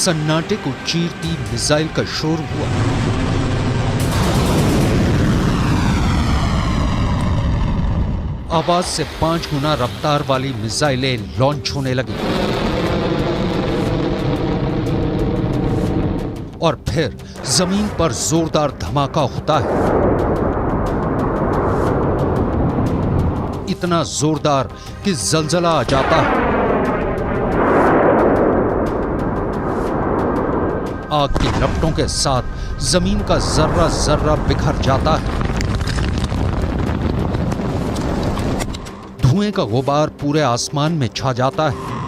सन्नाटे को चीरती मिसाइल का शोर हुआ। आवाज से 5 गुना रफ्तार वाली मिसाइलें लॉन्च होने लगी और फिर जमीन पर जोरदार धमाका होता है, इतना जोरदार कि जलजला आ जाता है। आग की लपटों के साथ जमीन का जर्रा जर्रा बिखर जाता है। धुएं का गुबार पूरे आसमान में छा जाता है।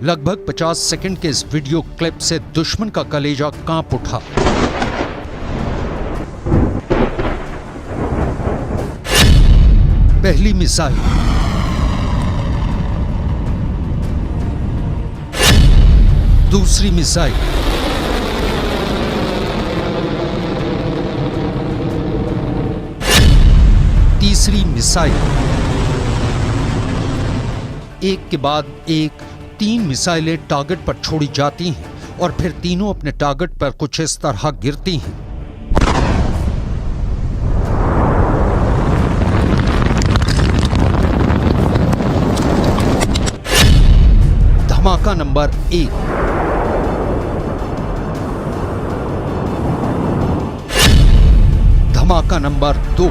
लगभग 50 सेकंड के इस वीडियो क्लिप से दुश्मन का कलेजा कांप उठा। पहली मिसाइल, दूसरी मिसाइल, तीसरी मिसाइल, एक के बाद एक 3 मिसाइलें टारगेट पर छोड़ी जाती हैं और फिर तीनों अपने टारगेट पर कुछ इस तरह गिरती हैं। धमाका नंबर 1, धमाका नंबर 2,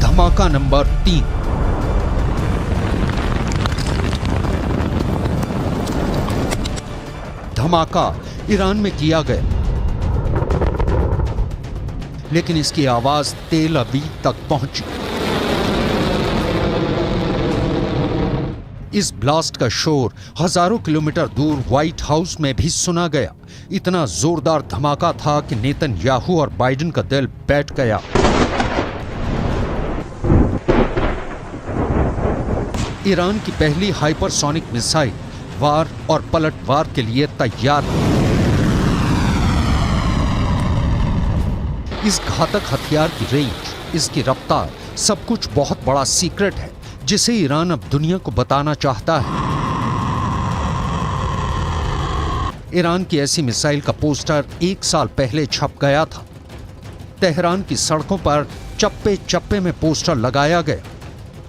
धमाका नंबर 3, धमाका ईरान में किया गया, लेकिन इसकी आवाज तेल अवीव तक पहुंची। इस ब्लास्ट का शोर हजारों किलोमीटर दूर व्हाइट हाउस में भी सुना गया। इतना जोरदार धमाका था कि नेतन्याहू और बाइडेन का दिल बैठ गया। ईरान की पहली हाइपरसोनिक मिसाइल वार और पलटवार के लिए तैयार है। इस घातक हथियार की रेंज, इसकी रफ्तार, सब कुछ बहुत बड़ा सीक्रेट है जिसे ईरान अब दुनिया को बताना चाहता है। ईरान की ऐसी मिसाइल का पोस्टर 1 साल पहले छप गया था। तेहरान की सड़कों पर चप्पे चप्पे में पोस्टर लगाया गया।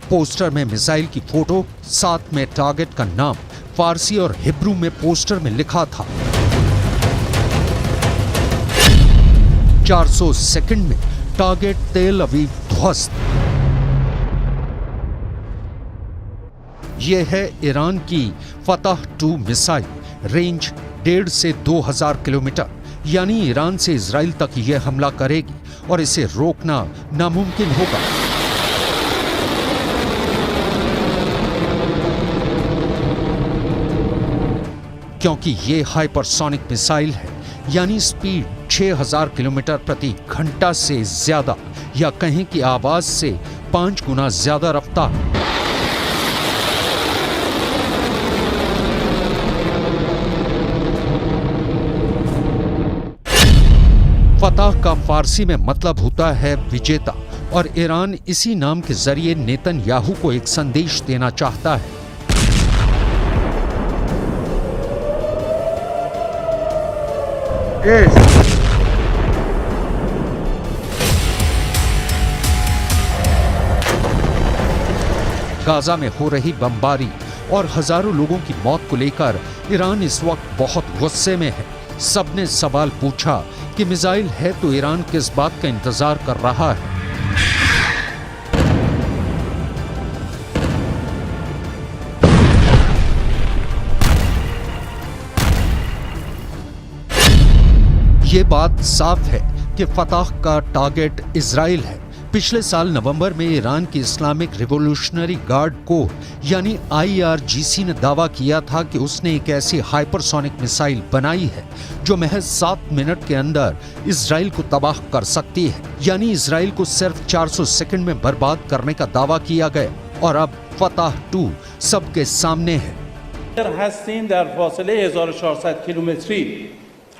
पोस्टर में मिसाइल की फोटो, साथ में टारगेट का नाम फारसी और हिब्रू में पोस्टर में लिखा था। 400 सेकंड में टारगेट तेल अवीव ध्वस्त। यह है ईरान की फतह 2 मिसाइल। रेंज 1.5 से 2000 किलोमीटर, यानी ईरान से इजराइल तक यह हमला करेगी और इसे रोकना नामुमकिन होगा। क्योंकि ये हाइपरसोनिक मिसाइल है, यानी स्पीड 6000 किलोमीटर प्रति घंटा से ज्यादा, या कहें कि आवाज से 5 गुना ज्यादा रफ्तार। फतह का फारसी में मतलब होता है विजेता, और ईरान इसी नाम के जरिए नेतन्याहू को एक संदेश देना चाहता है। गाजा में हो रही बमबारी और हजारों लोगों की मौत को लेकर ईरान इस वक्त बहुत गुस्से में है। सबने सवाल पूछा कि मिसाइल है तो ईरान किस बात का इंतजार कर रहा है। ये बात साफ है कि फतह का टारगेट इजराइल है। पिछले साल नवंबर में ईरान की इस्लामिक रिवॉल्यूशनरी गार्ड कोर यानी IRGC ने दावा किया था कि उसने एक ऐसी हाइपरसोनिक मिसाइल बनाई है जो महज 7 मिनट के अंदर इजराइल को तबाह कर सकती है। यानी इजराइल को सिर्फ 400 सेकंड में बर्बाद करने का दावा किया गया, और अब फतह 2 सबके सामने है।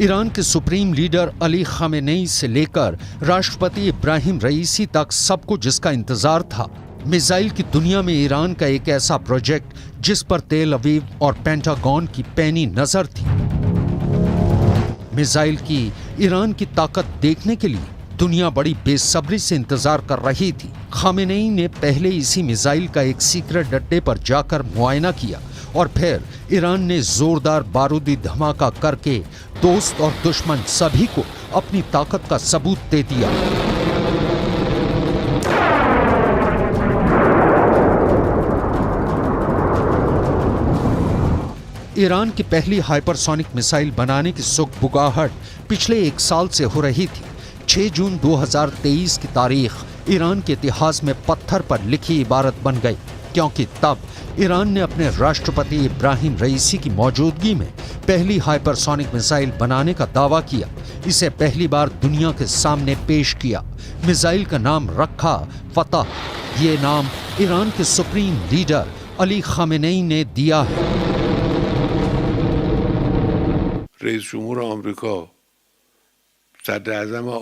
ईरान के सुप्रीम लीडर अली खामेनेई से लेकर राष्ट्रपति इब्राहिम रईसी तक सबको जिसका इंतजार था, मिसाइल की दुनिया में ईरान का एक ऐसा प्रोजेक्ट जिस पर तेल अवीव और पेंटागन की पैनी नजर थी। मिसाइल की ईरान की ताकत देखने के लिए दुनिया बड़ी बेसब्री से इंतजार कर रही थी। खामेनेई ने पहले इसी मिसाइल का एक सीक्रेट अड्डे पर जाकर मुआयना किया और फिर ईरान ने जोरदार बारूदी धमाका करके दोस्त और दुश्मन सभी को अपनी ताकत का सबूत दे दिया। ईरान की पहली हाइपरसोनिक मिसाइल बनाने की सुगबुगाहट पिछले एक साल से हो रही थी। 6 जून 2023 की तारीख ईरान के इतिहास में पत्थर पर लिखी इबारत बन गई, क्योंकि तब ईरान ने अपने राष्ट्रपति इब्राहिम रईसी की मौजूदगी में पहली हाइपरसोनिक मिसाइल बनाने का दावा किया। इसे पहली बार दुनिया के सामने पेश किया। मिसाइल का नाम रखा फतह। ये नाम ईरान के सुप्रीम लीडर अली खामेनेई ने दिया है। रईस जमहूर अमेरिका, सदर आज़म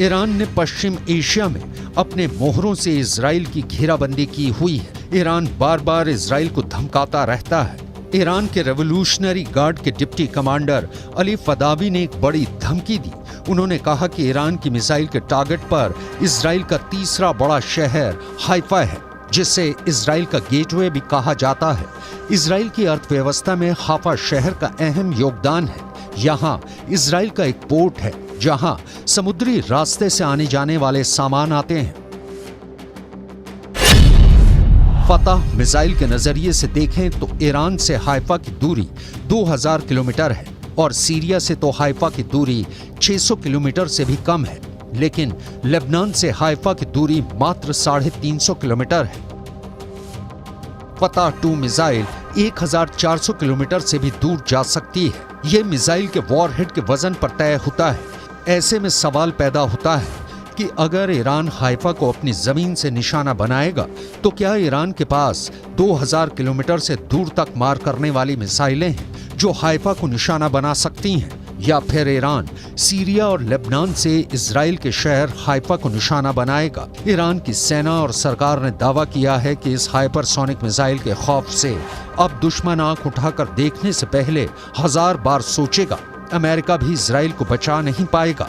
ईरान ने पश्चिम एशिया में अपने मोहरों से इजराइल की घेराबंदी की हुई है। ईरान बार बार इजराइल को धमकाता रहता है। ईरान के रेवोल्यूशनरी गार्ड के डिप्टी कमांडर अली फदावी ने एक बड़ी धमकी दी। उन्होंने कहा कि ईरान की मिसाइल के टारगेट पर इजराइल का तीसरा बड़ा शहर हाइफा है, जिसे इजराइल का गेटवे भी कहा जाता है। इजराइल की अर्थव्यवस्था में हाइफा शहर का अहम योगदान है। यहाँ इजराइल का एक पोर्ट है जहां समुद्री रास्ते से आने जाने वाले सामान आते हैं। फतह मिसाइल के नजरिए से देखें तो ईरान से हाइफा की दूरी 2000 किलोमीटर है और सीरिया से तो हाइफा की दूरी 600 किलोमीटर से भी कम है, लेकिन लेबनान से हाइफा की दूरी मात्र 350 किलोमीटर है। फतह 2 मिसाइल 1400 किलोमीटर से भी दूर जा सकती है। यह मिसाइल के वॉरहेड के वजन पर तय होता है। ऐसे में सवाल पैदा होता है कि अगर ईरान हाइफा को अपनी जमीन से निशाना बनाएगा तो क्या ईरान के पास 2000 किलोमीटर से दूर तक मार करने वाली मिसाइलें हैं जो हाइफा को निशाना बना सकती हैं, या फिर ईरान सीरिया और लेबनान से इजराइल के शहर हाइफा को निशाना बनाएगा। ईरान की सेना और सरकार ने दावा किया है कि इस हाइपरसोनिक मिसाइल के खौफ से अब दुश्मन आंख उठाकर देखने से पहले 1000 बार सोचेगा। अमेरिका भी इजराइल को बचा नहीं पाएगा।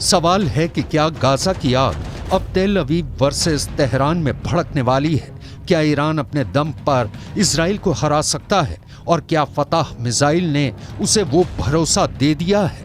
सवाल है कि क्या गाजा की आग अब तेल अवीव वर्सेस तेहरान में भड़कने वाली है? क्या ईरान अपने दम पर इजराइल को हरा सकता है? और क्या फतह मिसाइल ने उसे वो भरोसा दे दिया है?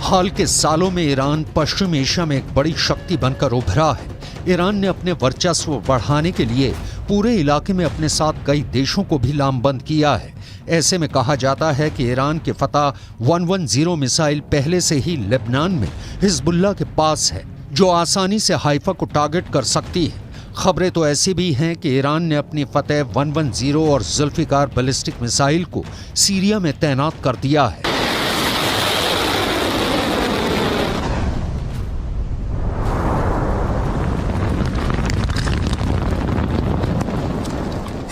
हाल के सालों में ईरान पश्चिम एशिया में एक बड़ी शक्ति बनकर उभरा है। ईरान ने अपने वर्चस्व बढ़ाने के लिए पूरे इलाके में अपने साथ कई देशों को भी लामबंद किया है। ऐसे में कहा जाता है कि ईरान के फतह 110 मिसाइल पहले से ही लेबनान में हिजबुल्लाह के पास है, जो आसानी से हाइफा को टारगेट कर सकती है। खबरें तो ऐसी भी हैं कि ईरान ने अपनी फतेह 110 और जुल्फिकार बैलिस्टिक मिसाइल को सीरिया में तैनात कर दिया है।